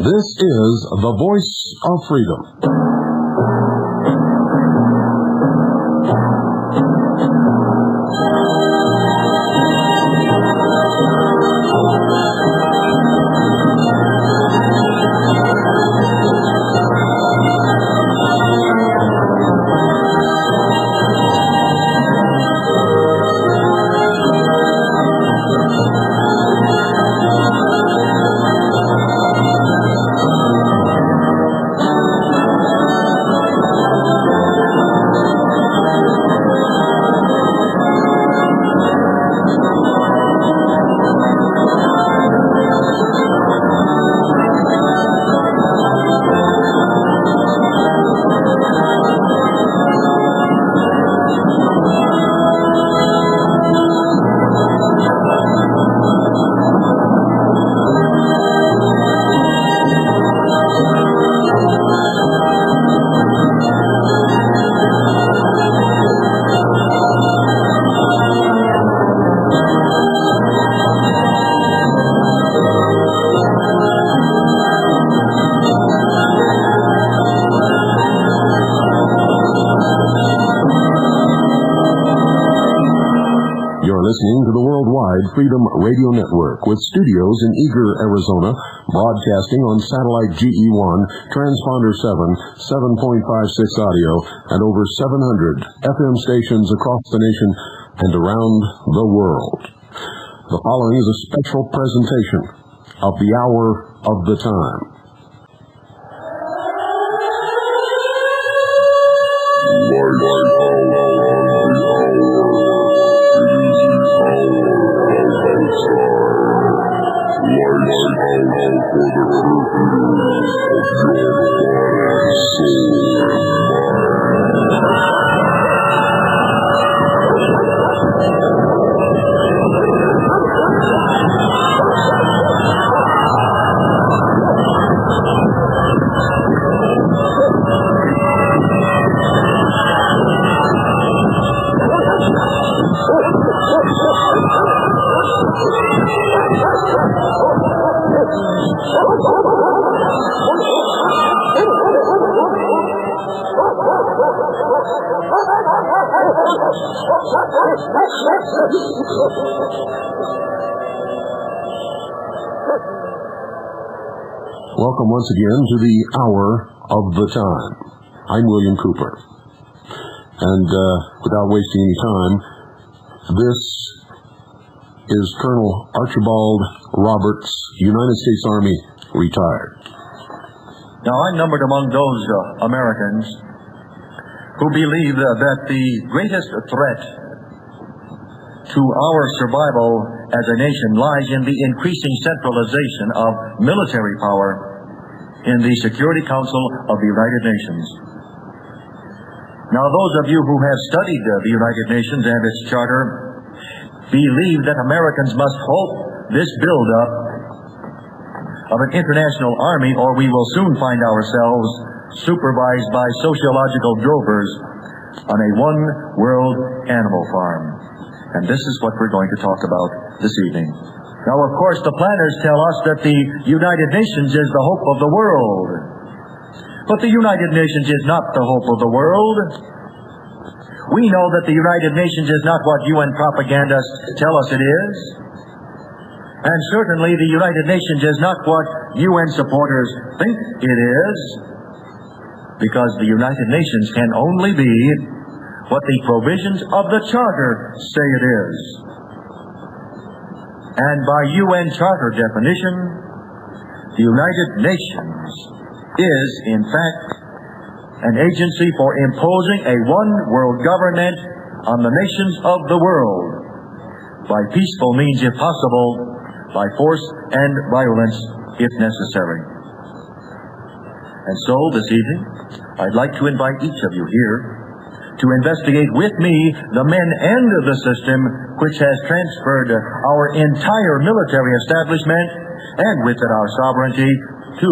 This is the Voice of Freedom. Listening to the Worldwide Freedom Radio Network with studios in Eagar, Arizona, broadcasting on satellite GE1, transponder 7, 7.56 audio, and over 700 FM stations across the nation and around the world. The following is a special presentation of the Hour of the Time. Welcome once again to the Hour of the Time. I'm William Cooper. And without wasting any time, this is Colonel Archibald Roberts, United States Army, retired. Now, I'm numbered among those Americans who believe that the greatest threat to our survival as a nation lies in the increasing centralization of military power in the Security Council of the United Nations. Now, those of you who have studied the United Nations and its charter believe that Americans must halt this buildup of an international army, or we will soon find ourselves supervised by sociological drovers on a one-world animal farm. And this is what we're going to talk about this evening. Now, of course, the planners tell us that the United Nations is the hope of the world. But the United Nations is not the hope of the world. We know that the United Nations is not what UN propagandists tell us it is. And certainly the United Nations is not what UN supporters think it is. Because the United Nations can only be what the provisions of the Charter say it is. And by UN Charter definition, the United Nations is, in fact, an agency for imposing a one-world government on the nations of the world, by peaceful means if possible, by force and violence if necessary. And so, this evening, I'd like to invite each of you here to investigate with me the men and the system which has transferred our entire military establishment and with it our sovereignty to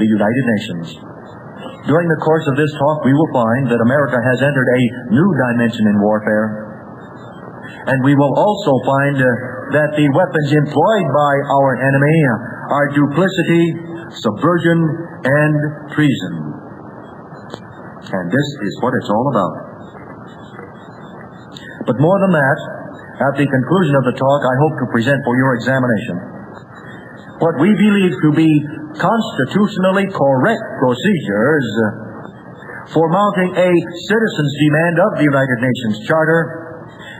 the United Nations. During the course of this talk, we will find that America has entered a new dimension in warfare. And we will also find that the weapons employed by our enemy are duplicity, subversion and treason. And this is what it's all about. But more than that, at the conclusion of the talk, I hope to present for your examination what we believe to be constitutionally correct procedures for mounting a citizen's demand of the United Nations Charter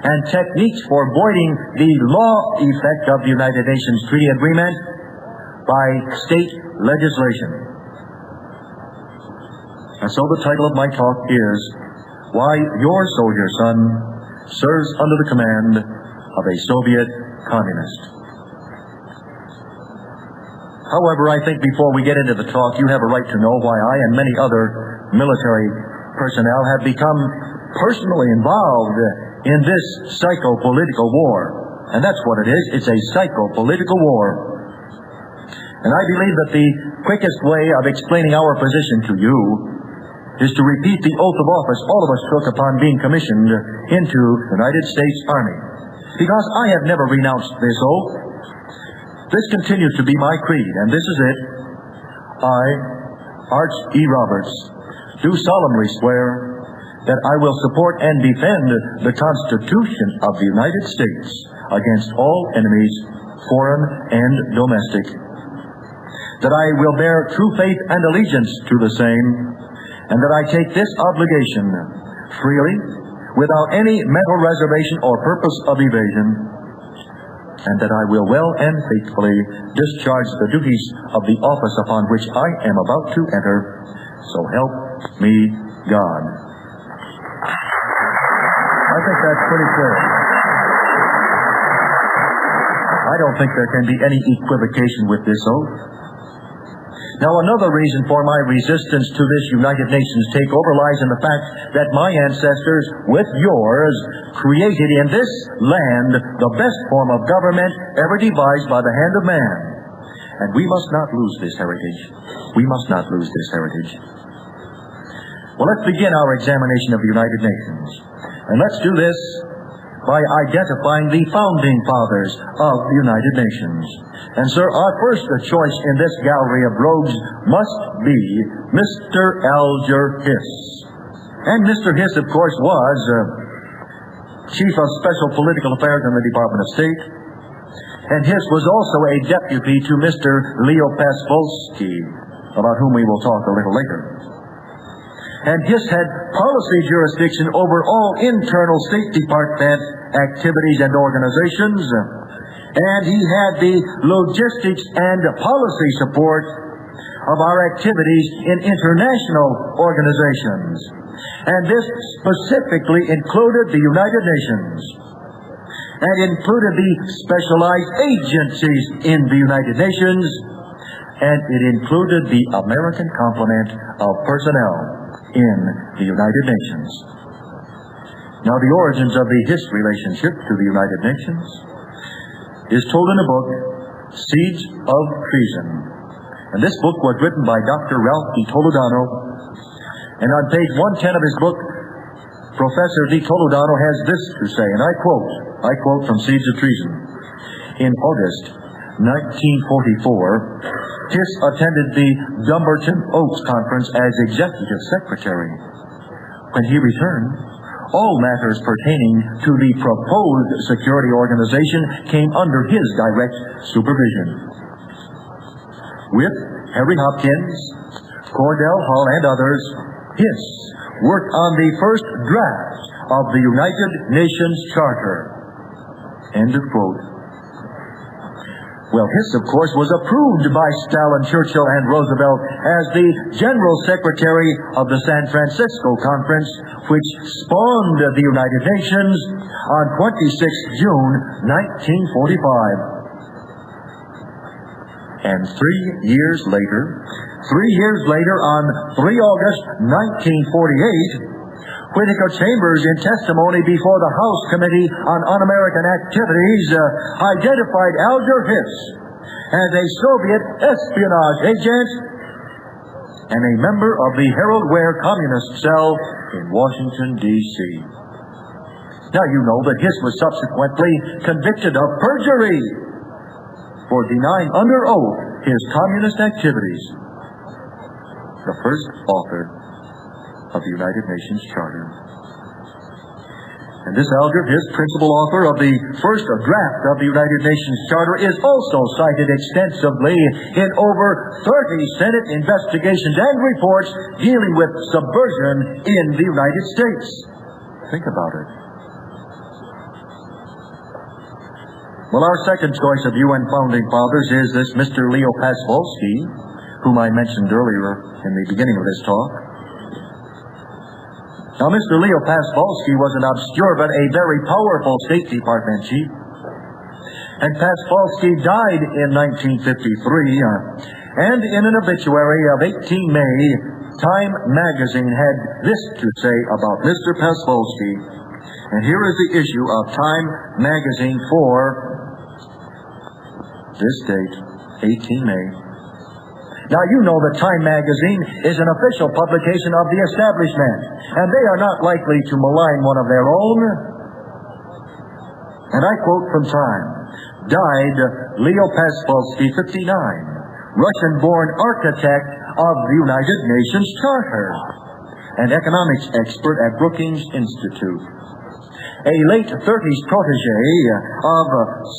and techniques for voiding the law effect of the United Nations Treaty Agreement by state legislation. And so the title of my talk is, Why Your Soldier Son Serves Under the Command of a Soviet Communist. However, I think before we get into the talk, you have a right to know why I and many other military personnel have become personally involved in this psycho-political war. And that's what it is. It's a psycho-political war. And I believe that the quickest way of explaining our position to you is to repeat the oath of office all of us took upon being commissioned into the United States Army. Because I have never renounced this oath. This continues to be my creed, and this is it. I, Arch E. Roberts, do solemnly swear that I will support and defend the Constitution of the United States against all enemies, foreign and domestic. That I will bear true faith and allegiance to the same, and that I take this obligation freely, without any mental reservation or purpose of evasion, and that I will well and faithfully discharge the duties of the office upon which I am about to enter. So help me God. I think that's pretty clear. I don't think there can be any equivocation with this oath. Now, another reason for my resistance to this United Nations takeover lies in the fact that my ancestors, with yours, created in this land the best form of government ever devised by the hand of man. And we must not lose this heritage. We must not lose this heritage. Well, let's begin our examination of the United Nations. And let's do this by identifying the founding fathers of the United Nations. And, sir, our first choice in this gallery of rogues must be Mr. Alger Hiss. And Mr. Hiss, of course, was Chief of Special Political Affairs in the Department of State. And Hiss was also a deputy to Mr. Leo Pasvolsky, about whom we will talk a little later. And Hiss had policy jurisdiction over all internal State Department activities and organizations. And he had the logistics and policy support of our activities in international organizations. And this specifically included the United Nations. And included the specialized agencies in the United Nations. And it included the American complement of personnel in the United Nations. Now, the origins of the Hiss relationship to the United Nations is told in a book, Seeds of Treason. And this book was written by Dr. Ralph D. Toledano. And on page 110 of his book, Professor D. Toledano has this to say, and I quote from Seeds of Treason. In August 1944, Hiss attended the Dumbarton Oaks Conference as Executive Secretary. When he returned, all matters pertaining to the proposed security organization came under his direct supervision. With Harry Hopkins, Cordell Hull, and others, Hiss worked on the first draft of the United Nations Charter. End of quote. Well, Hiss, of course, was approved by Stalin, Churchill, and Roosevelt as the General Secretary of the San Francisco Conference, which spawned the United Nations on 26 June 1945. And 3 years later, on 3 August 1948, Whittaker Chambers, in testimony before the House Committee on Un-American Activities, identified Alger Hiss as a Soviet espionage agent and a member of the Harold Ware Communist Cell in Washington, D.C. Now, you know that Hiss was subsequently convicted of perjury for denying under oath his communist activities, the first author of the United Nations Charter. And this Alger, his principal author of the first draft of the United Nations Charter, is also cited extensively in over 30 Senate investigations and reports dealing with subversion in the United States. Think about it. Well, our second choice of UN founding fathers is this Mr. Leo Pasvolsky, whom I mentioned earlier in the beginning of this talk. Now, Mr. Leo Pasvolsky was an obscure but a very powerful State Department chief. And Pasvolsky died in 1953, and in an obituary of 18 May, Time magazine had this to say about Mr. Pasvolsky. And here is the issue of Time magazine for this date, 18 May. Now, you know that Time magazine is an official publication of the establishment, and they are not likely to malign one of their own. And I quote from Time, died Leo Pasvolsky, 59, Russian-born architect of the United Nations Charter, an economics expert at Brookings Institute, a late 30s protege of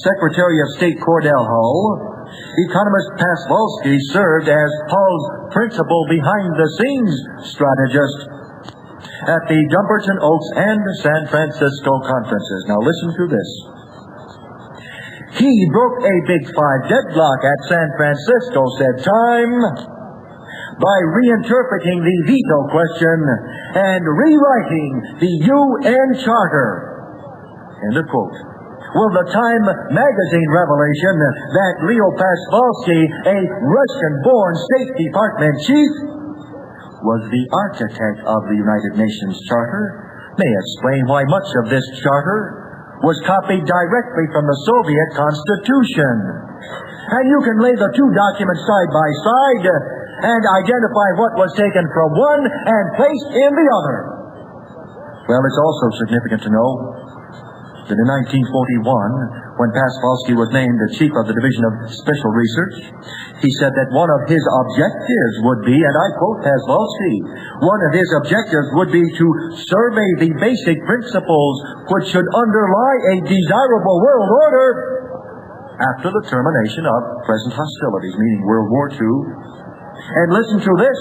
Secretary of State Cordell Hull. Economist Pasvolsky served as Hull's principal behind-the-scenes strategist at the Dumbarton Oaks and San Francisco conferences. Now listen to this. He broke a Big Five deadlock at San Francisco, said Time, by reinterpreting the veto question and rewriting the UN Charter. End of quote. Well, the Time magazine revelation that Leo Pasvolsky, a Russian-born State Department chief, was the architect of the United Nations Charter may explain why much of this charter was copied directly from the Soviet Constitution. And you can lay the two documents side by side and identify what was taken from one and placed in the other. Well, it's also significant to know that in 1941, when Pasvolsky was named the chief of the Division of Special Research, he said that one of his objectives would be, and I quote Pasvolsky, one of his objectives would be to survey the basic principles which should underlie a desirable world order after the termination of present hostilities, meaning World War II. And listen to this,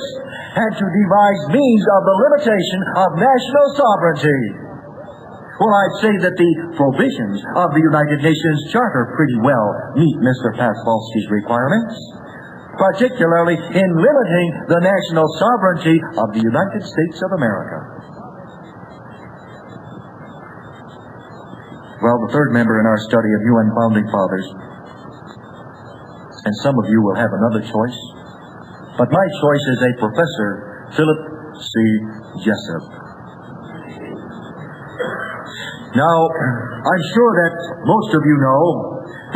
and to devise means of the limitation of national sovereignty. Well, I'd say that the provisions of the United Nations Charter pretty well meet Mr. Pasvolsky's requirements, particularly in limiting the national sovereignty of the United States of America. Well, the third member in our study of UN Founding Fathers, and some of you will have another choice, but my choice is a Professor Philip C. Jessup. Now, I'm sure that most of you know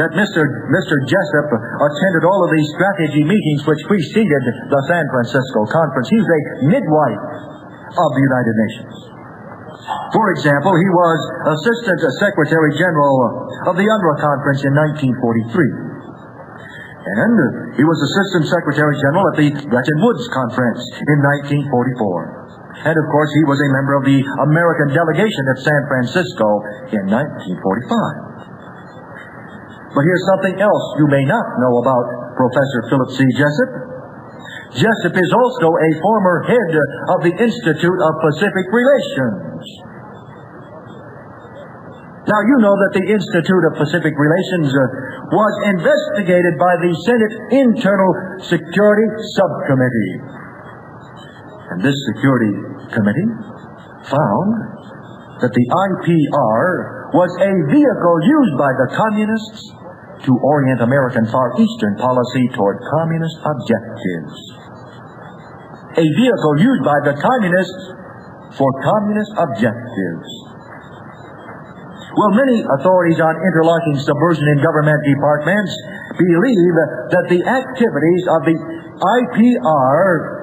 that Mr. Jessup attended all of these strategy meetings which preceded the San Francisco conference. He's a midwife of the United Nations. For example, he was Assistant Secretary General of the UNRWA Conference in 1943. And he was Assistant Secretary General at the Bretton Woods Conference in 1944. And, of course, he was a member of the American delegation at San Francisco in 1945. But here's something else you may not know about Professor Philip C. Jessup. Jessup is also a former head of the Institute of Pacific Relations. Now, you know that the Institute of Pacific Relations was investigated by the Senate Internal Security Subcommittee. And this Security Committee found that the IPR was a vehicle used by the communists to orient American Far Eastern policy toward communist objectives. A vehicle used by the communists for communist objectives. Well, many authorities on interlocking subversion in government departments believe that the activities of the IPR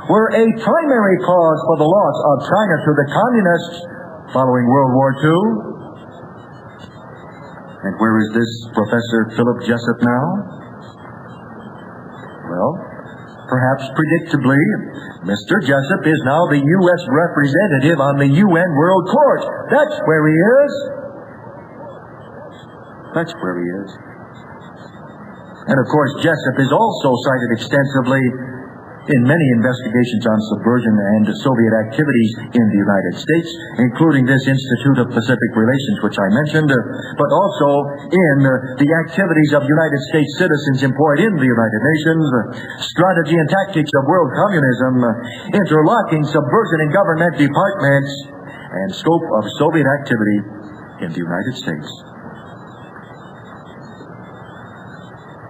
were a primary cause for the loss of China to the communists following World War II. And where is this Professor Philip Jessup now? Well, perhaps predictably, Mr. Jessup is now the U.S. representative on the UN World Court. That's where he is. That's where he is. And of course, Jessup is also cited extensively in many investigations on subversion and Soviet activities in the United States, including this Institute of Pacific Relations, which I mentioned, but also in the activities of United States citizens employed in the United Nations, strategy and tactics of world communism, interlocking subversion in government departments, and scope of Soviet activity in the United States.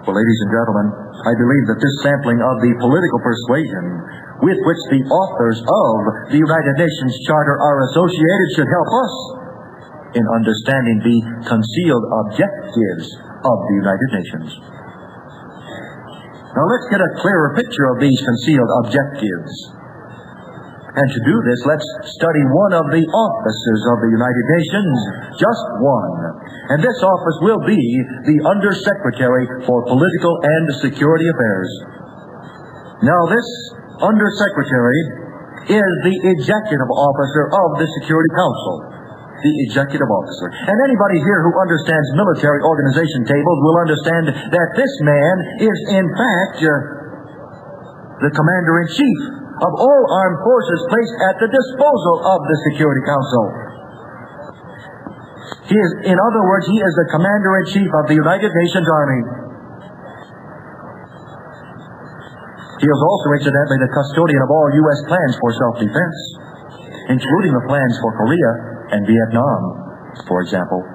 Well, ladies and gentlemen, I believe that this sampling of the political persuasion with which the authors of the United Nations Charter are associated should help us in understanding the concealed objectives of the United Nations. Now let's get a clearer picture of these concealed objectives. And to do this, let's study one of the offices of the United Nations, just one. And this office will be the Undersecretary for Political and Security Affairs. Now, this Undersecretary is the executive officer of the Security Council. The executive officer. And anybody here who understands military organization tables will understand that this man is, in fact, the Commander-in-Chief of all armed forces placed at the disposal of the Security Council. He is, in other words, he is the Commander-in-Chief of the United Nations Army. He is also, incidentally, the custodian of all U.S. plans for self-defense, including the plans for Korea and Vietnam, for example.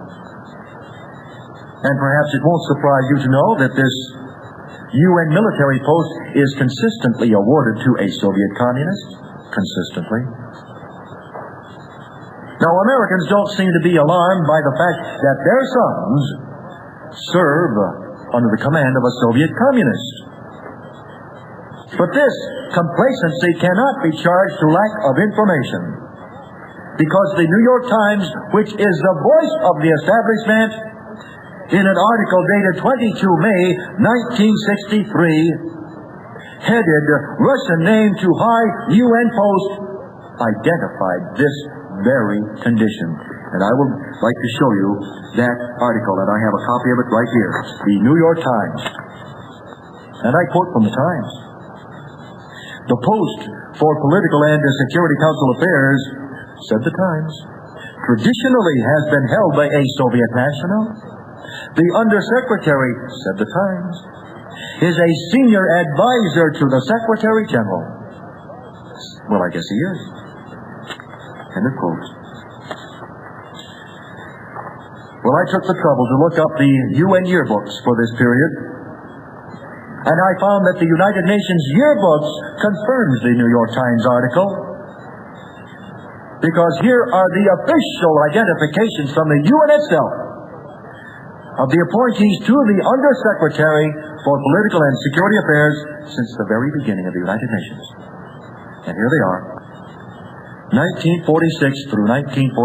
And perhaps it won't surprise you to know that this UN military post is consistently awarded to a Soviet communist. Consistently. Now, Americans don't seem to be alarmed by the fact that their sons serve under the command of a Soviet communist. But this complacency cannot be charged to lack of information, because the New York Times, which is the voice of the establishment, in an article dated 22 May 1963, headed Russian name to high UN post, identified this very condition. And I would like to show you that article, and I have a copy of it right here, the New York Times. And I quote from the Times. The post for Political and Security Council Affairs, said the Times, traditionally has been held by a Soviet national. The Undersecretary, said the Times, is a senior advisor to the Secretary General. Well, I guess he is. End of quote. Well, I took the trouble to look up the UN yearbooks for this period, and I found that the United Nations yearbooks confirms the New York Times article, because here are the official identifications from the UN itself of the appointees to the Undersecretary for Political and Security Affairs since the very beginning of the United Nations. And here they are. 1946 through 1949,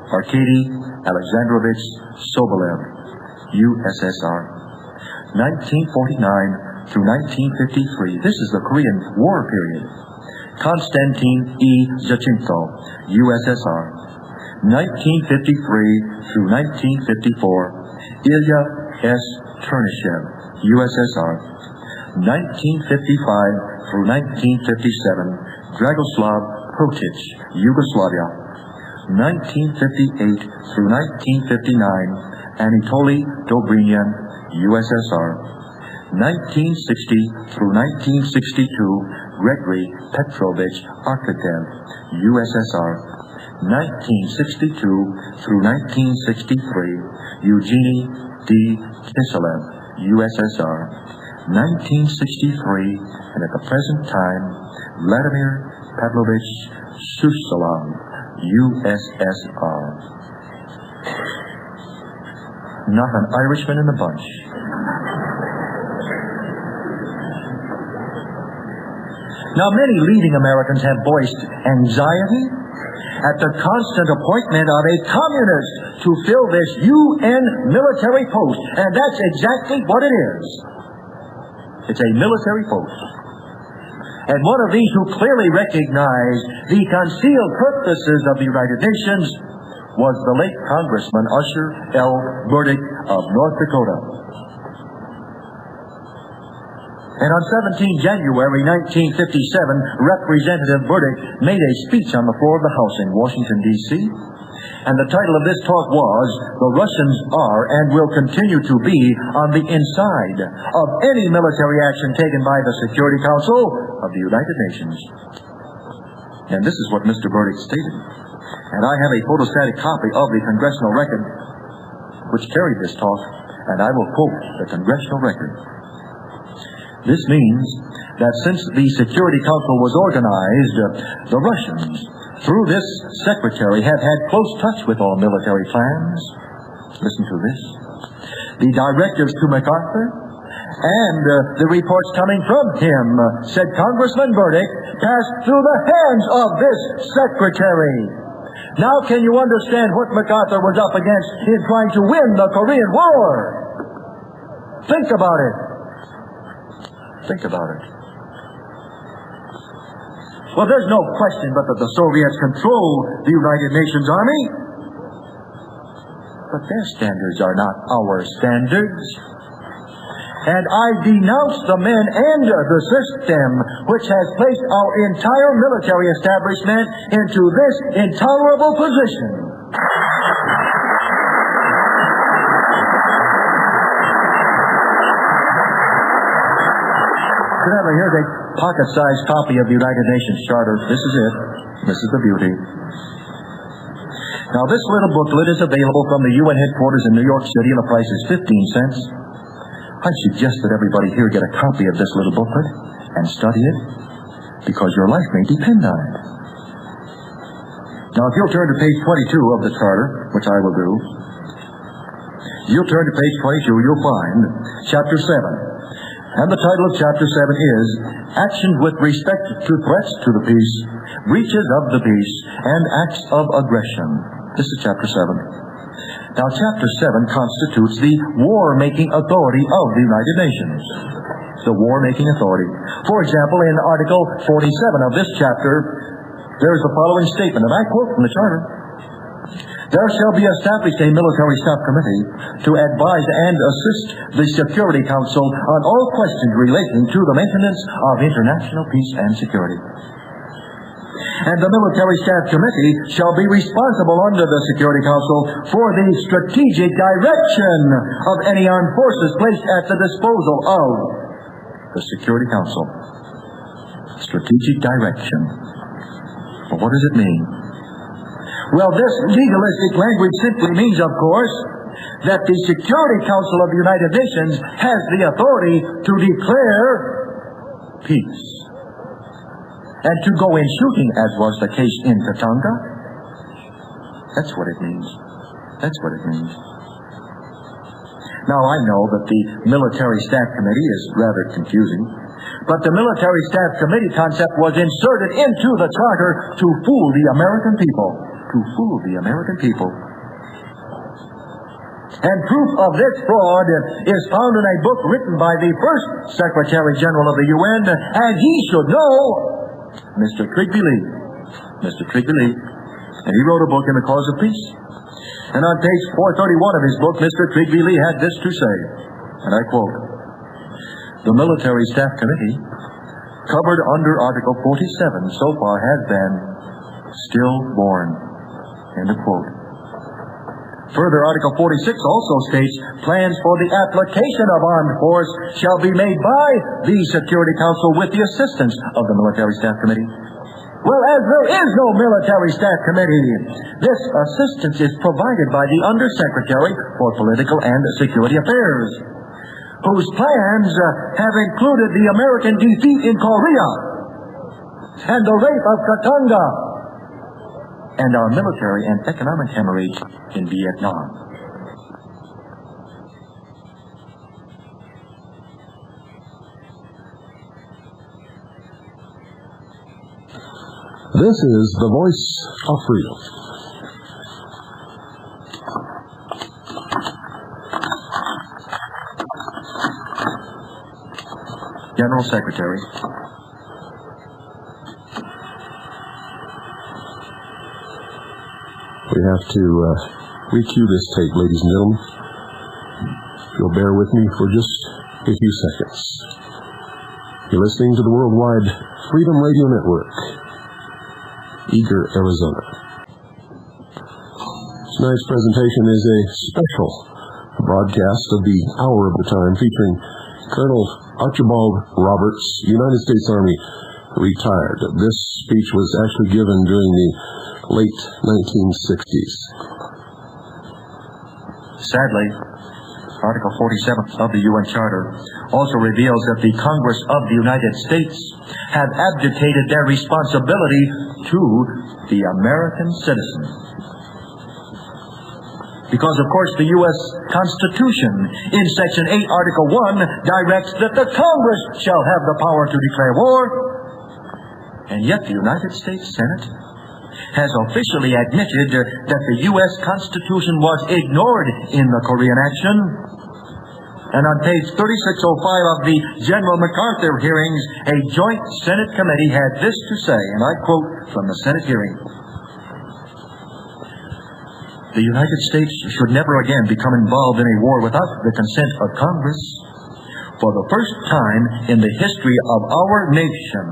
Arkady Alexandrovich Sobolev, USSR. 1949 through 1953, this is the Korean War period. Konstantin E. Zachinko, USSR. 1953 through 1954, Ilya S. Turnyshev, USSR. 1955 through 1957, Dragoslav Protich, Yugoslavia. 1958 through 1959, Anatoly Dobrynin, USSR. 1960 through 1962, Gregory Petrovich Arkadev, USSR. 1962 through 1963, Eugenie D. Kiselev, USSR. 1963, and at the present time, Vladimir Pavlovich Shusalov, USSR. Not an Irishman in the bunch. Now, many leading Americans have voiced anxiety at the constant appointment of a communist to fill this UN military post. And that's exactly what it is. It's a military post. And one of these who clearly recognized the concealed purposes of the United Nations was the late Congressman Usher L. Burdick of North Dakota. And on 17 January 1957, Representative Burdick made a speech on the floor of the House in Washington, D.C., and the title of this talk was, "The Russians Are and Will Continue to Be on the Inside of Any Military Action Taken by the Security Council of the United Nations." And this is what Mr. Burdick stated. And I have a photostatic copy of the congressional record which carried this talk, and I will quote the congressional record. This means that since the Security Council was organized, the Russians, through this secretary, have had close touch with all military plans. Listen to this. The directives to MacArthur and the reports coming from him, said Congressman Burdick, passed through the hands of this secretary. Now can you understand what MacArthur was up against in trying to win the Korean War? Think about it. Think about it. Well, there's no question but that the Soviets control the United Nations Army. But their standards are not our standards. And I denounce the men and the system which has placed our entire military establishment into this intolerable position. Here's a pocket-sized copy of the United Nations Charter. This is it. This is the beauty. Now, this little booklet is available from the UN headquarters in New York City, and the price is 15 cents. I suggest that everybody here get a copy of this little booklet and study it, because your life may depend on it. Now, if you'll turn to page 22 of the Charter, which I will do, you'll turn to page 22, you'll find Chapter 7. And the title of Chapter 7 is Actions with Respect to Threats to the Peace, Breaches of the Peace, and Acts of Aggression. This is Chapter 7. Now, Chapter 7 constitutes the war-making authority of the United Nations. The war-making authority. For example, in Article 47 of this chapter, there is the following statement, and I quote from the Charter. There shall be established a military subcommittee to advise and assist the Security Council on all questions relating to the maintenance of international peace and security. And the Military Staff Committee shall be responsible under the Security Council for the strategic direction of any armed forces placed at the disposal of the Security Council. Strategic direction. Well, what does it mean? Well, this legalistic language simply means, of course, that the Security Council of the United Nations has the authority to declare peace and to go in shooting, as was the case in Katanga. That's what it means. That's what it means. Now, I know that the Military Staff Committee is rather confusing, but the Military Staff Committee concept was inserted into the Charter to fool the American people. To fool the American people. And proof of this fraud is found in a book written by the first Secretary General of the UN, and he should know, Mr. Trigby Lee. Mr. Trigby Lee. And he wrote a book in the cause of peace. And on page 431 of his book, Mr. Trigby Lee had this to say, and I quote, "The Military Staff Committee, covered under Article 47, so far has been stillborn." End of quote. Further, Article 46 also states, plans for the application of armed force shall be made by the Security Council with the assistance of the Military Staff Committee. Well, as there is no Military Staff Committee, this assistance is provided by the Undersecretary for Political and Security Affairs, whose plans have included the American defeat in Korea and the rape of Katanga, and our military and economic hemorrhage in Vietnam. This is the voice of freedom. General Secretary. We have to recue this tape, ladies and gentlemen. If you'll bear with me for just a few seconds. You're listening to the Worldwide Freedom Radio Network, Eagar, Arizona. Tonight's presentation is a special broadcast of the Hour of the Time featuring Colonel Archibald Roberts, United States Army, retired. This speech was actually given during the late 1960s. Sadly, Article 47 of the UN Charter also reveals that the Congress of the United States have abdicated their responsibility to the American citizen. Because, of course, the U.S. Constitution in Section 8, Article 1, directs that the Congress shall have the power to declare war. And yet the United States Senate has officially admitted that the U.S. Constitution was ignored in the Korean action. And on page 3605 of the General MacArthur hearings, a joint Senate committee had this to say, and I quote from the Senate hearing: "The United States should never again become involved in a war without the consent of Congress. For the first time in the history of our nation,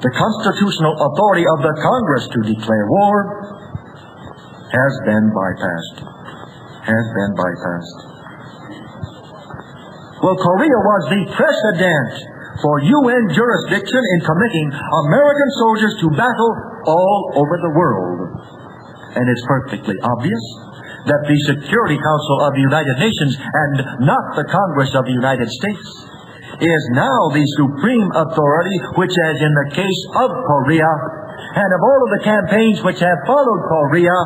the constitutional authority of the Congress to declare war has been bypassed." Well, Korea was the precedent for UN jurisdiction in committing American soldiers to battle all over the world. And it's perfectly obvious that the Security Council of the United Nations, and not the Congress of the United States, is now the supreme authority, which, as in the case of Korea, and of all of the campaigns which have followed Korea,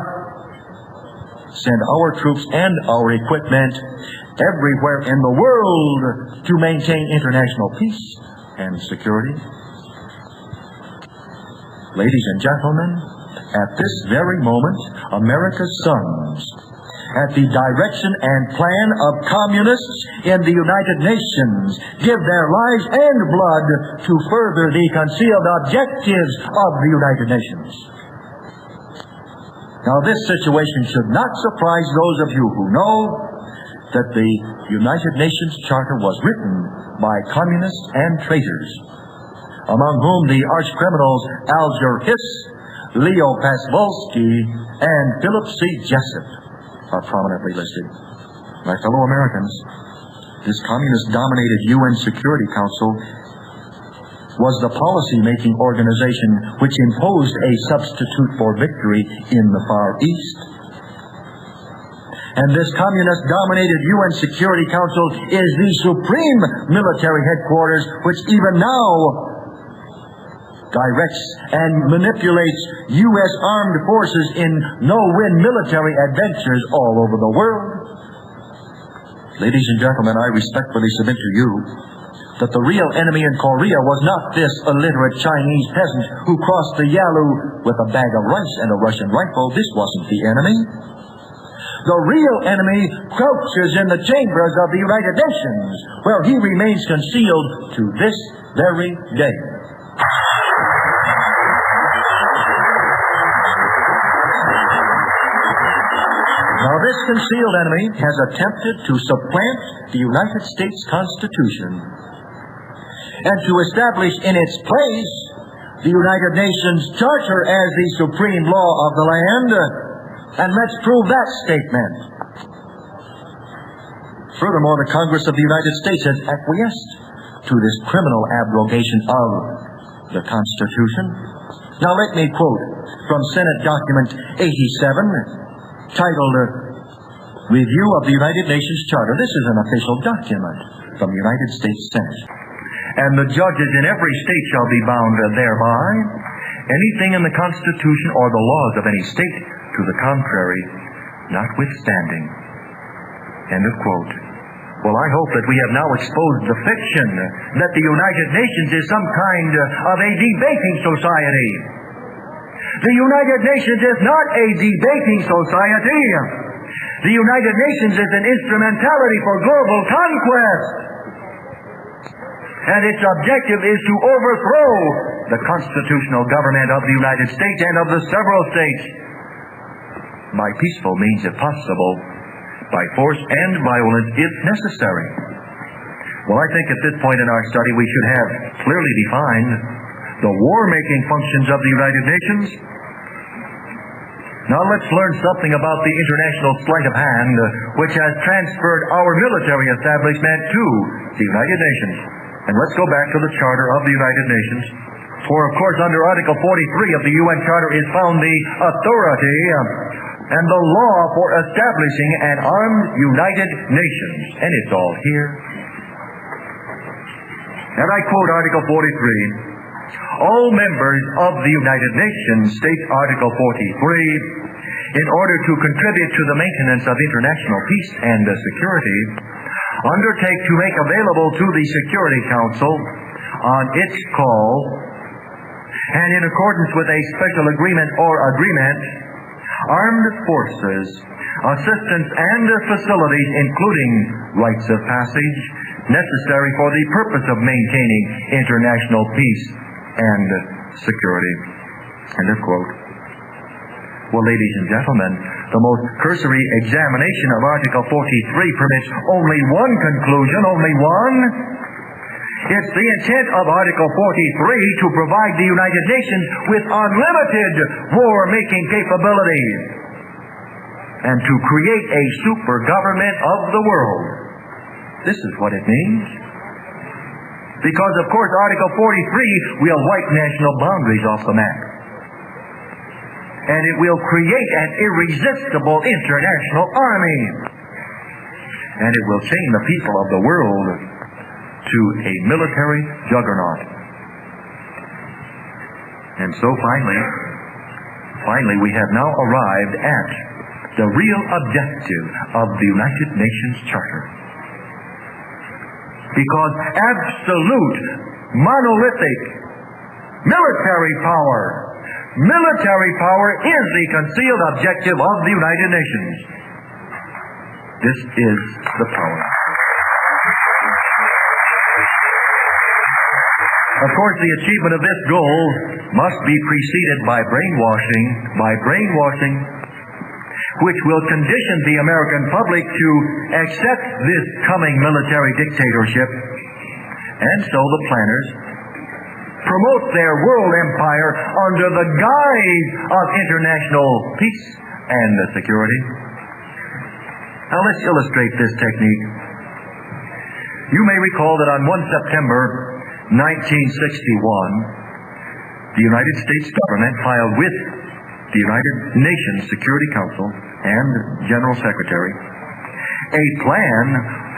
send our troops and our equipment everywhere in the world to maintain international peace and security. Ladies and gentlemen, at this very moment, America's sons, at the direction and plan of communists in the United Nations, give their lives and blood to further the concealed objectives of the United Nations. Now, this situation should not surprise those of you who know that the United Nations Charter was written by communists and traitors, among whom the arch-criminals Alger Hiss, Leo Pasvolsky, and Philip C. Jessup are prominently listed. My fellow Americans, this communist-dominated UN Security Council was the policy-making organization which imposed a substitute for victory in the Far East. And this communist-dominated UN Security Council is the supreme military headquarters which even now directs and manipulates U.S. armed forces in no-win military adventures all over the world. Ladies and gentlemen, I respectfully submit to you that the real enemy in Korea was not this illiterate Chinese peasant who crossed the Yalu with a bag of rice and a Russian rifle. This wasn't the enemy. The real enemy crouches in the chambers of the United Nations, where he remains concealed to this very day. Now, this concealed enemy has attempted to supplant the United States Constitution and to establish in its place the United Nations Charter as the supreme law of the land. And let's prove that statement. Furthermore, the Congress of the United States has acquiesced to this criminal abrogation of the Constitution. Now, let me quote from Senate Document 87, titled Review of the United Nations Charter. This is an official document from the United States Senate. "And the judges in every state shall be bound thereby. Anything in the Constitution or the laws of any state to the contrary, notwithstanding." End of quote. Well, I hope that we have now exposed the fiction that the United Nations is some kind of a debating society. The United Nations is not a debating society. The United Nations is an instrumentality for global conquest. and its objective is to overthrow the constitutional government of the United States and of the several states by peaceful means if possible, by force and violence if necessary. Well, I think at this point in our study we should have clearly defined the war-making functions of the United Nations. Now let's learn something about the international sleight of hand which has transferred our military establishment to the United Nations. And let's go back to the Charter of the United Nations. For, of course, under Article 43 of the UN Charter is found the authority and the law for establishing an armed United Nations. And it's all here. And I quote Article 43. All members of the United Nations, states Article 43, in order to contribute to the maintenance of international peace and security, undertake to make available to the Security Council on its call and in accordance with a special agreement or agreement, armed forces, assistance and facilities, including rites of passage, necessary for the purpose of maintaining international peace and security. End of quote. Well, ladies and gentlemen, the most cursory examination of Article 43 permits only one conclusion, only one. It's the intent of Article 43 to provide the United Nations with unlimited war-making capabilities and to create a super government of the world. This is what it means. Because, of course, Article 43 will wipe national boundaries off the map. And it will create an irresistible international army. And it will chain the people of the world to a military juggernaut. And so finally, we have now arrived at the real objective of the United Nations Charter. Because absolute, monolithic, military power is the concealed objective of the United Nations. This is the power. Of course, the achievement of this goal must be preceded by brainwashing, which will condition the American public to accept this coming military dictatorship. And so the planners promote their world empire under the guise of international peace and security. Now let's illustrate this technique. You may recall that on 1 September 1961, the United States government filed with the United Nations Security Council and General Secretary a plan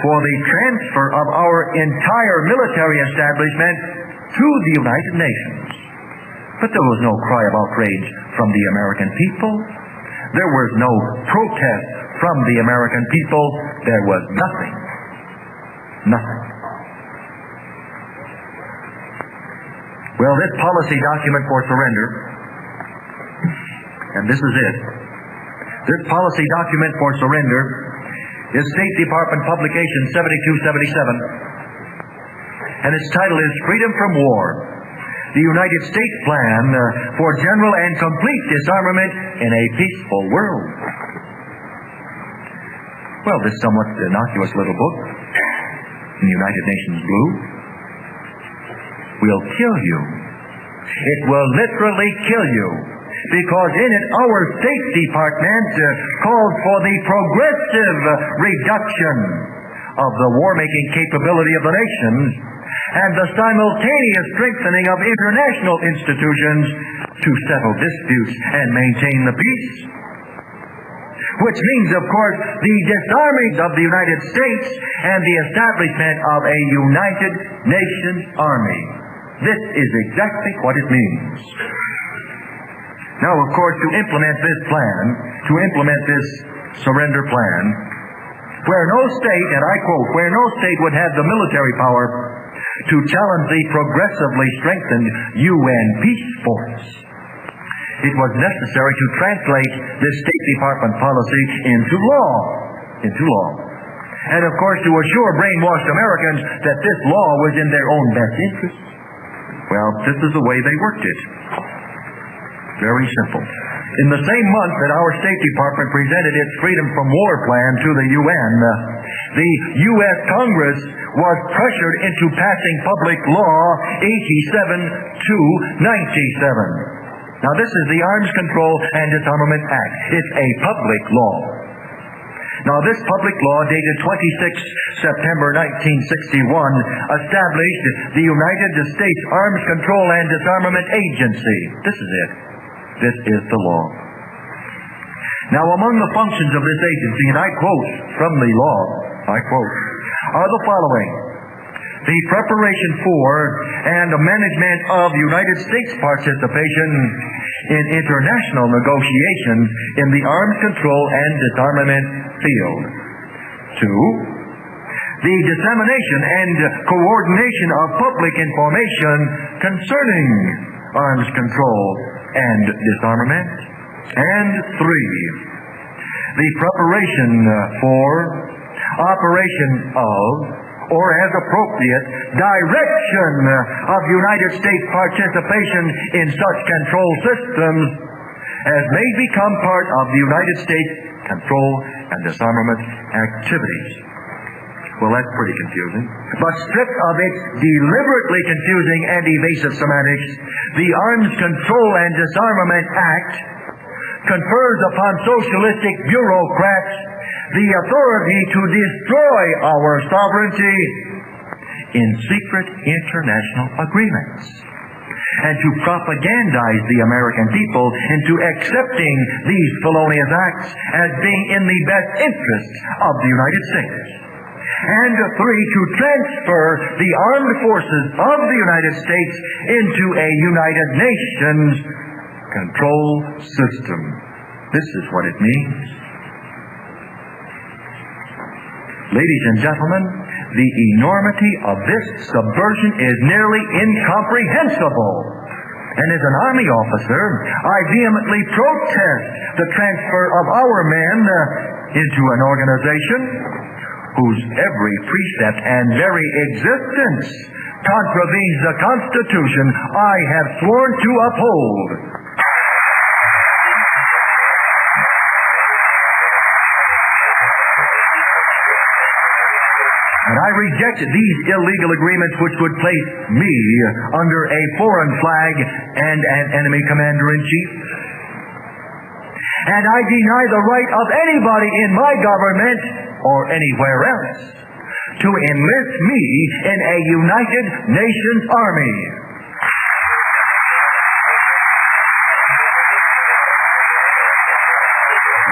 for the transfer of our entire military establishment to the United Nations. But there was no cry of outrage from the American people. There was no protest from the American people. There was nothing. Nothing. Well, this policy document for surrender, and this is it. This policy document for surrender is State Department Publication 7277, and its title is Freedom from War, the United States Plan for General and Complete Disarmament in a Peaceful World. Well, this somewhat innocuous little book in the United Nations blue will kill you. It will literally kill you. Because in it, our State Department calls for the progressive reduction of the war-making capability of the nations and the simultaneous strengthening of international institutions to settle disputes and maintain the peace. Which means, of course, the disarming of the United States and the establishment of a United Nations Army. This is exactly what it means. Now, of course, to implement this plan, to implement this surrender plan, where no state, and I quote, where no state would have the military power to challenge the progressively strengthened UN peace force, it was necessary to translate this State Department policy into law. And of course to assure brainwashed Americans that this law was in their own best interest. Well, this is the way they worked it. Very simple. In the same month that our State Department presented its Freedom from War plan to the UN, the U.S. Congress was pressured into passing Public Law 87-97. Now this is the Arms Control and Disarmament Act. It's a public law. Now this public law, dated 26 September 1961, established the United States Arms Control and Disarmament Agency. This is it. This is the law. Now among the functions of this agency, and I quote from the law, are the following: the preparation for and the management of United States participation in international negotiations in the arms control and disarmament field. 2, the dissemination and coordination of public information concerning arms control and disarmament. And 3, the preparation for, operation of, or as appropriate, direction of United States participation in such control systems as may become part of the United States control and disarmament activities. Well, that's pretty confusing. But stripped of its deliberately confusing and evasive semantics, the Arms Control and Disarmament Act confers upon socialistic bureaucrats the authority to destroy our sovereignty in secret international agreements and to propagandize the American people into accepting these felonious acts as being in the best interests of the United States. And 3, to transfer the armed forces of the United States into a United Nations control system. This is what it means. Ladies and gentlemen, the enormity of this subversion is nearly incomprehensible. And as an Army officer, I vehemently protest the transfer of our men into an organization whose every precept and very existence contravenes the Constitution I have sworn to uphold. And I reject these illegal agreements which would place me under a foreign flag and an enemy commander-in-chief. And I deny the right of anybody in my government or anywhere else to enlist me in a United Nations Army.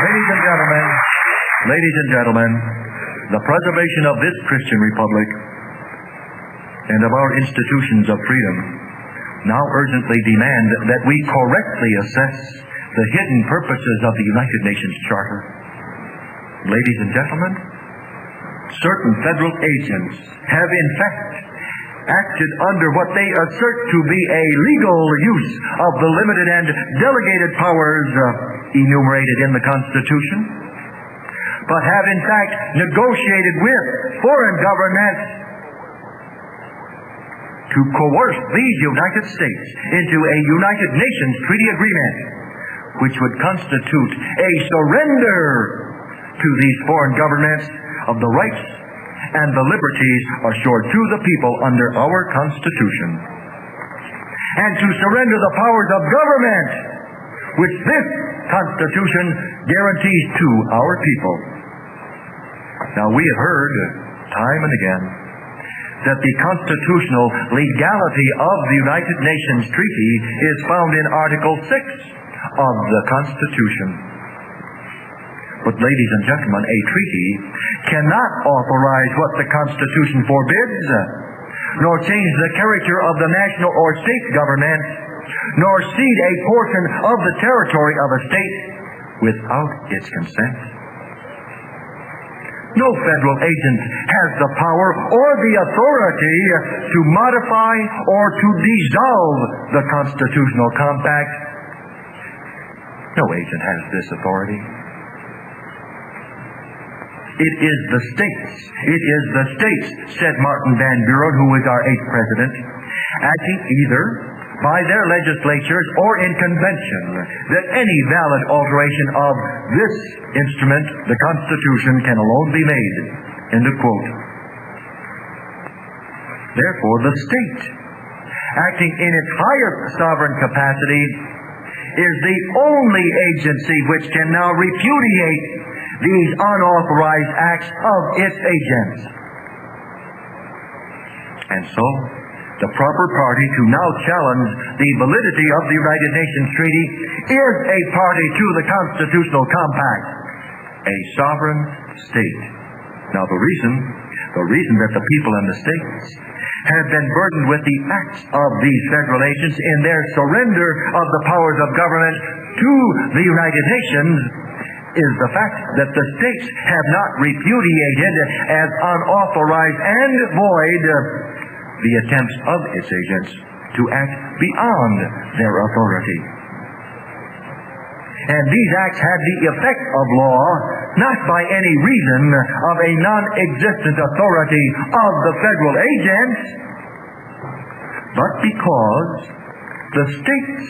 Ladies and gentlemen, the preservation of this Christian republic and of our institutions of freedom now urgently demand that we correctly assess the hidden purposes of the United Nations Charter. Ladies and gentlemen, certain federal agents have in fact acted under what they assert to be a legal use of the limited and delegated powers enumerated in the Constitution, but have in fact negotiated with foreign governments to coerce these United States into a United Nations treaty agreement which would constitute a surrender to these foreign governments of the rights and the liberties assured to the people under our Constitution, and to surrender the powers of government which this Constitution guarantees to our people. Now, we have heard time and again that the constitutional legality of the United Nations Treaty is found in Article 6 of the Constitution. But, ladies and gentlemen, a treaty cannot authorize what the Constitution forbids, nor change the character of the national or state government, nor cede a portion of the territory of a state without its consent. No federal agent has the power or the authority to modify or to dissolve the constitutional compact. No agent has this authority. It is the states. It is the states, said Martin Van Buren, who is our 8th president, acting either by their legislatures or in convention, that any valid alteration of this instrument, the Constitution, can alone be made. End of quote. Therefore, the state, acting in its highest sovereign capacity, is the only agency which can now repudiate these unauthorized acts of its agents. And so, the proper party to now challenge the validity of the United Nations Treaty is a party to the Constitutional Compact, a sovereign state. Now the reason that the people and the states have been burdened with the acts of these federal agents in their surrender of the powers of government to the United Nations is the fact that the states have not repudiated as unauthorized and void the attempts of its agents to act beyond their authority. And these acts had the effect of law, not by any reason of a non-existent authority of the federal agents, but because the states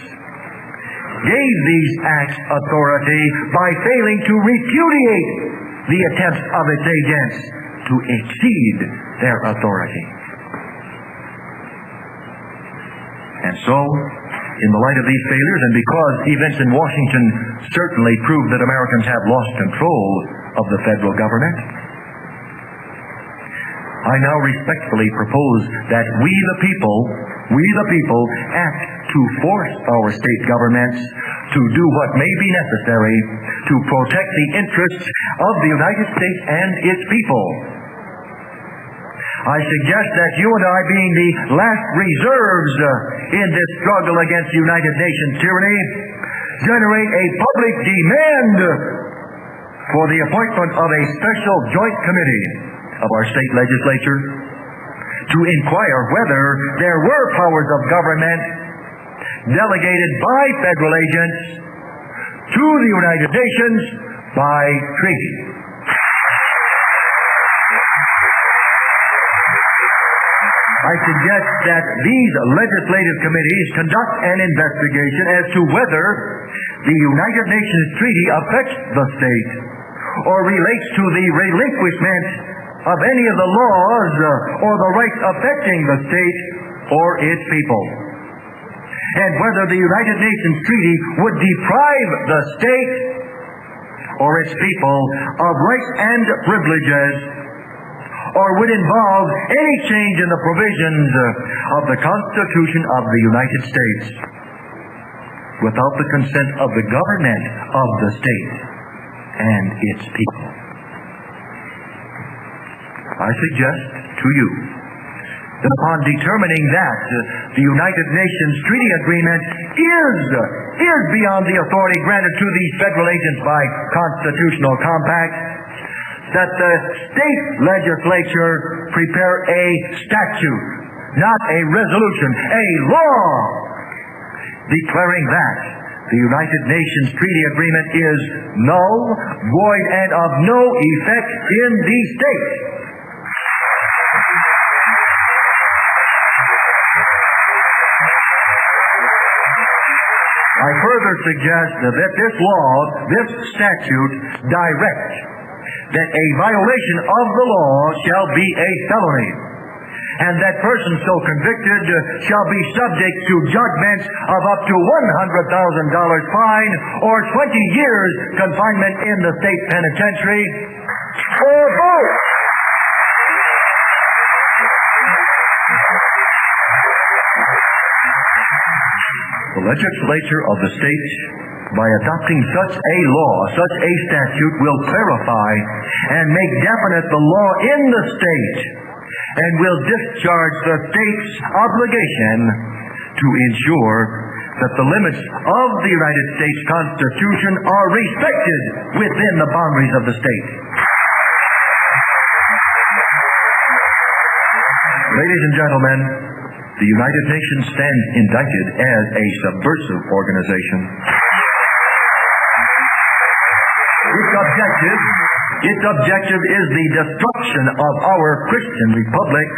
gave these acts authority by failing to repudiate the attempts of its agents to exceed their authority. And so, in the light of these failures, and because events in Washington certainly prove that Americans have lost control of the federal government, I now respectfully propose that we the people, act to force our state governments to do what may be necessary to protect the interests of the United States and its people. I suggest that you and I, being the last reserves in this struggle against United Nations tyranny, generate a public demand for the appointment of a special joint committee of our state legislature to inquire whether there were powers of government delegated by federal agents to the United Nations by treaty. I suggest that these legislative committees conduct an investigation as to whether the United Nations Treaty affects the state or relates to the relinquishment of any of the laws or the rights affecting the state or its people, and whether the United Nations Treaty would deprive the state or its people of rights and privileges, or would involve any change in the provisions of the Constitution of the United States without the consent of the government of the state and its people. I suggest to you that upon determining that the United Nations Treaty Agreement is beyond the authority granted to these federal agents by constitutional compact, that the state legislature prepare a statute, not a resolution, a law, declaring that the United Nations Treaty Agreement is null, void, and of no effect in the state. I further suggest that this law, this statute, directs that a violation of the law shall be a felony, and that person so convicted shall be subject to judgments of up to $100,000 fine or 20 years confinement in the state penitentiary, or both. The legislature of the state, by adopting such a law, such a statute, will clarify and make definite the law in the state, and will discharge the state's obligation to ensure that the limits of the United States Constitution are respected within the boundaries of the state. Ladies and gentlemen, the United Nations stands indicted as a subversive organization. Its objective Its objective is the destruction of our Christian republic.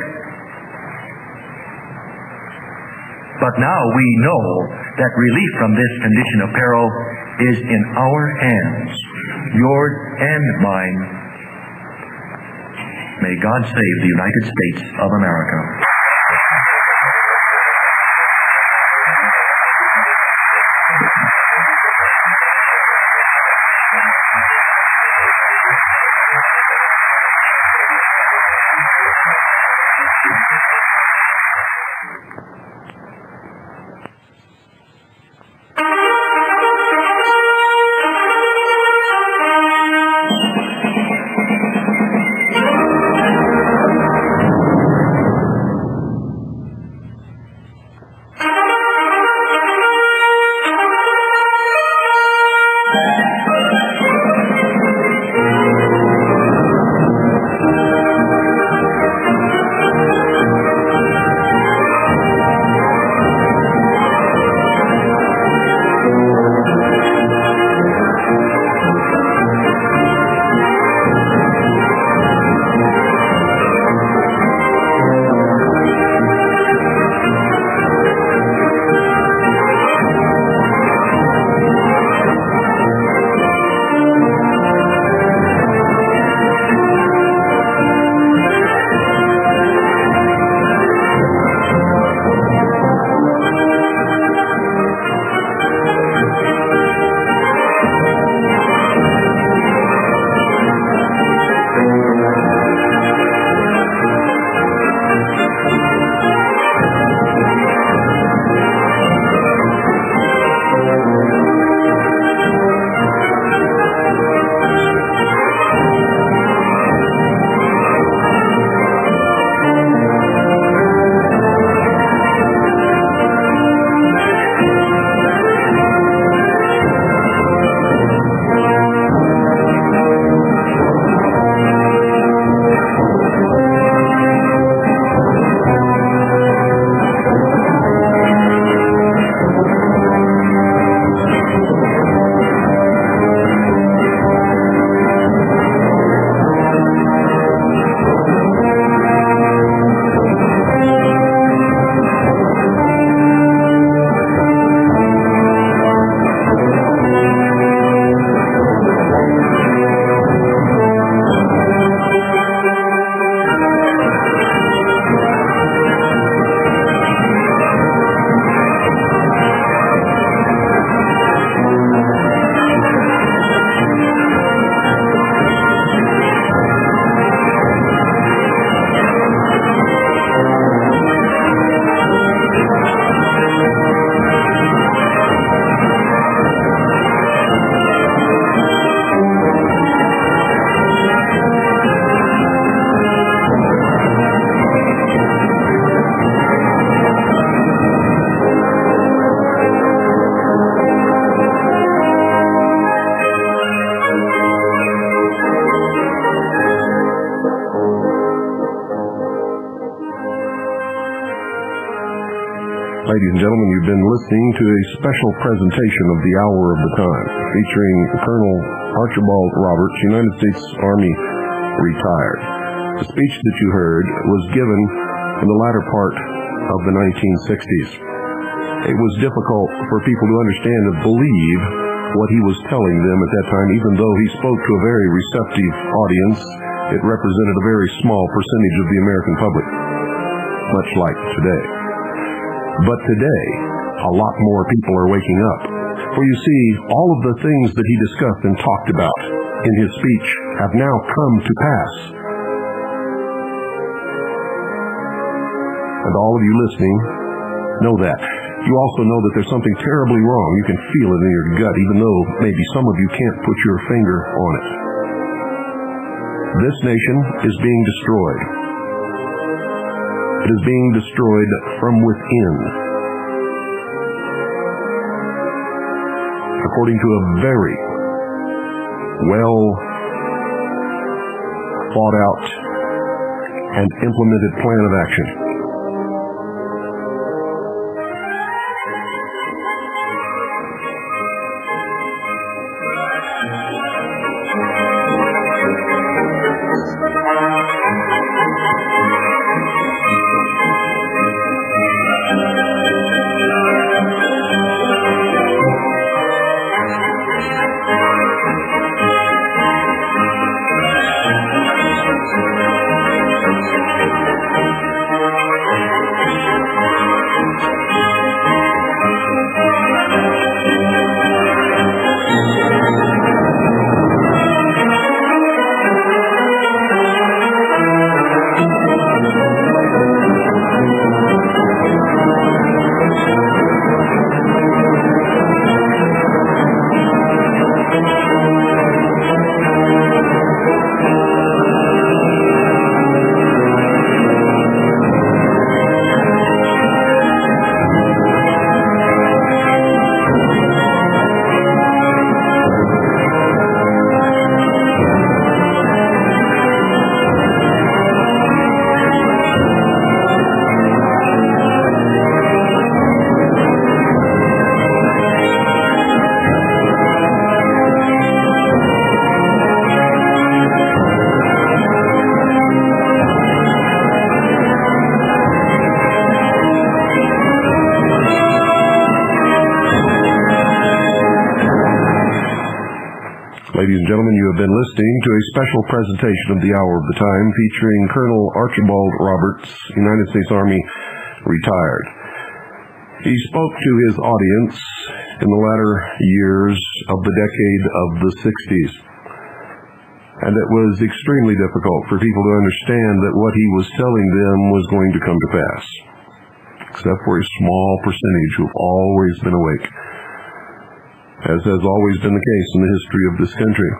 But now we know that relief from this condition of peril is in our hands, yours and mine. May God save the United States of America. Ladies and gentlemen, you've been listening to a special presentation of the Hour of the Time, featuring Colonel Archibald Roberts, United States Army retired. The speech that you heard was given in the latter part of the 1960s. It was difficult for people to understand and believe what he was telling them at that time. Even though he spoke to a very receptive audience, it represented a very small percentage of the American public, much like today. But today, a lot more people are waking up. For you see, all of the things that he discussed and talked about in his speech have now come to pass. And all of you listening know that. You also know that there's something terribly wrong. You can feel it in your gut, even though maybe some of you can't put your finger on it. This nation is being destroyed. It is being destroyed from within. According to a very well thought out and implemented plan of action. Ladies and gentlemen, you have been listening to a special presentation of the Hour of the Time featuring Colonel Archibald Roberts, United States Army, retired. He spoke to his audience in the latter years of the decade of the 60s. And it was extremely difficult for people to understand that what he was telling them was going to come to pass, except for a small percentage who have always been awake, as has always been the case in the history of this country.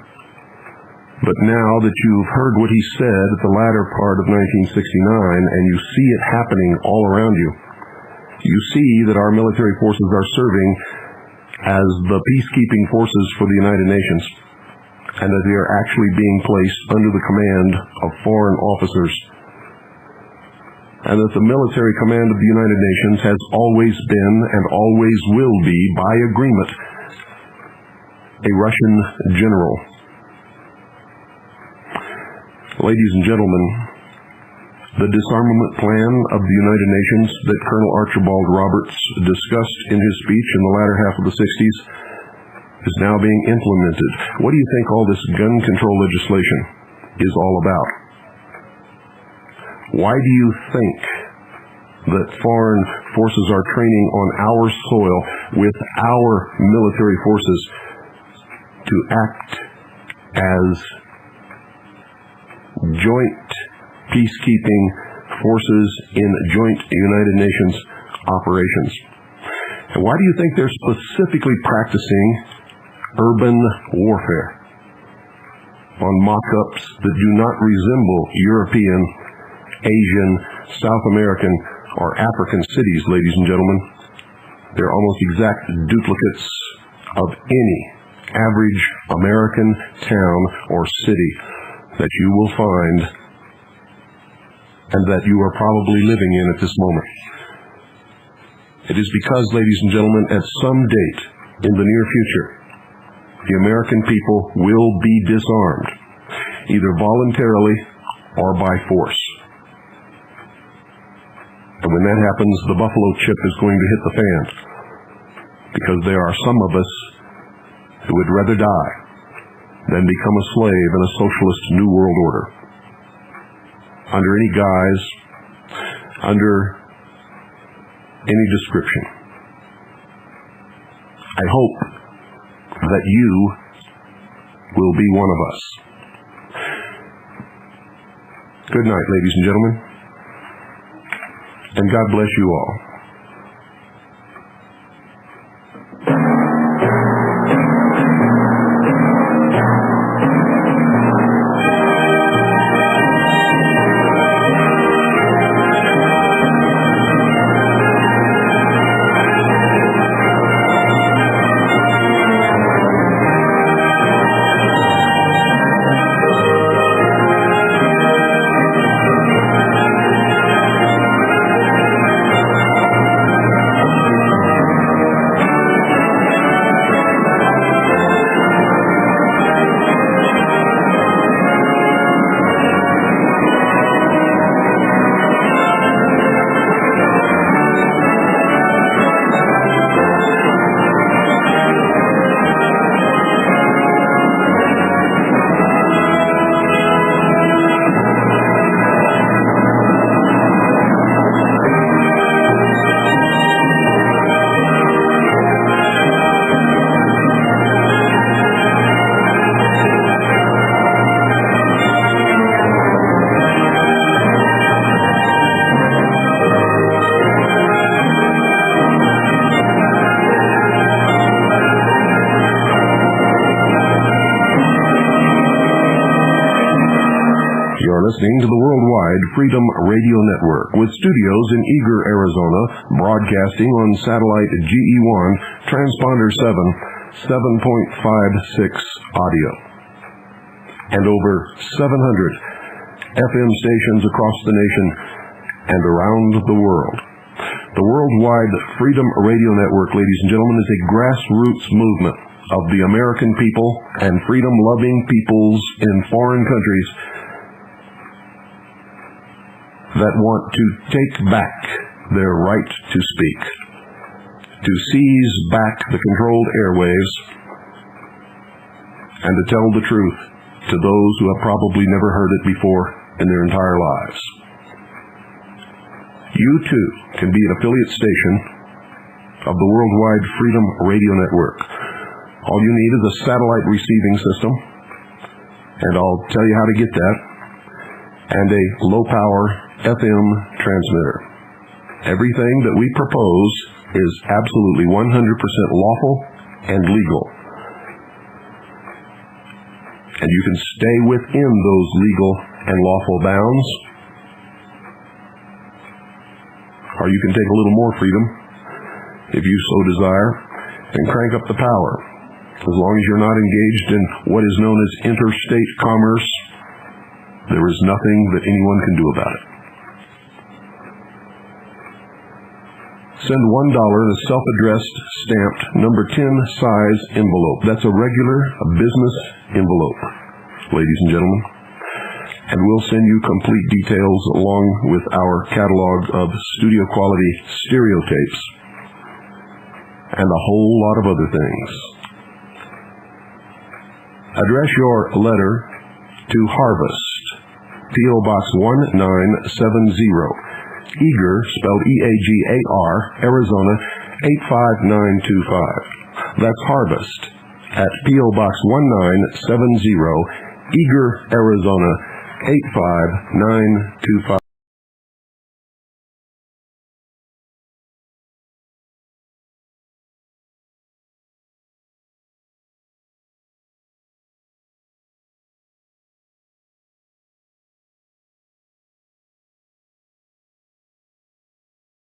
But now that you've heard what he said at the latter part of 1969, and you see it happening all around you, you see that our military forces are serving as the peacekeeping forces for the United Nations, and that they are actually being placed under the command of foreign officers, and that the military command of the United Nations has always been and always will be, by agreement, a Russian general. Ladies and gentlemen, the disarmament plan of the United Nations that Colonel Archibald Roberts discussed in his speech in the latter half of the 60s is now being implemented. What do you think all this gun control legislation is all about? Why do you think that foreign forces are training on our soil with our military forces to act as joint peacekeeping forces in joint United Nations operations? And why do you think they're specifically practicing urban warfare on mock-ups that do not resemble European, Asian, South American, or African cities, ladies and gentlemen? They're almost exact duplicates of any average American town or city that you will find and that you are probably living in at this moment. It is because, ladies and gentlemen, at some date in the near future, the American people will be disarmed, either voluntarily or by force. And when that happens, the buffalo chip is going to hit the fan, because there are some of us who would rather die than become a slave in a socialist New World Order, under any guise, under any description. I hope that you will be one of us. Good night, ladies and gentlemen, and God bless you all. listening to the Worldwide Freedom Radio Network with studios in Eagar, Arizona, broadcasting on satellite GE1, transponder 7.56 audio, and over 700 FM stations across the nation and around the world. The Worldwide Freedom Radio Network, ladies and gentlemen, is a grassroots movement of the American people and freedom-loving peoples in foreign countries that want to take back their right to speak, to seize back the controlled airwaves, and to tell the truth to those who have probably never heard it before in their entire lives. You too can be an affiliate station of the Worldwide Freedom Radio Network. All you need is a satellite receiving system, and I'll tell you how to get that, and a low-power FM transmitter. Everything that we propose is absolutely 100% lawful and legal. And you can stay within those legal and lawful bounds, or you can take a little more freedom, if you so desire, and crank up the power. As long as you're not engaged in what is known as interstate commerce, there is nothing that anyone can do about it. Send $1 in a self-addressed stamped number 10 size envelope. That's a regular business envelope, ladies and gentlemen. And we'll send you complete details along with our catalog of studio quality stereo tapes and a whole lot of other things. Address your letter to Harvest, P.O. Box 1970, Eagar, spelled E-A-G-A-R, Arizona 85925. That's Harvest at P.O. Box 1970, Eagar, Arizona 85925.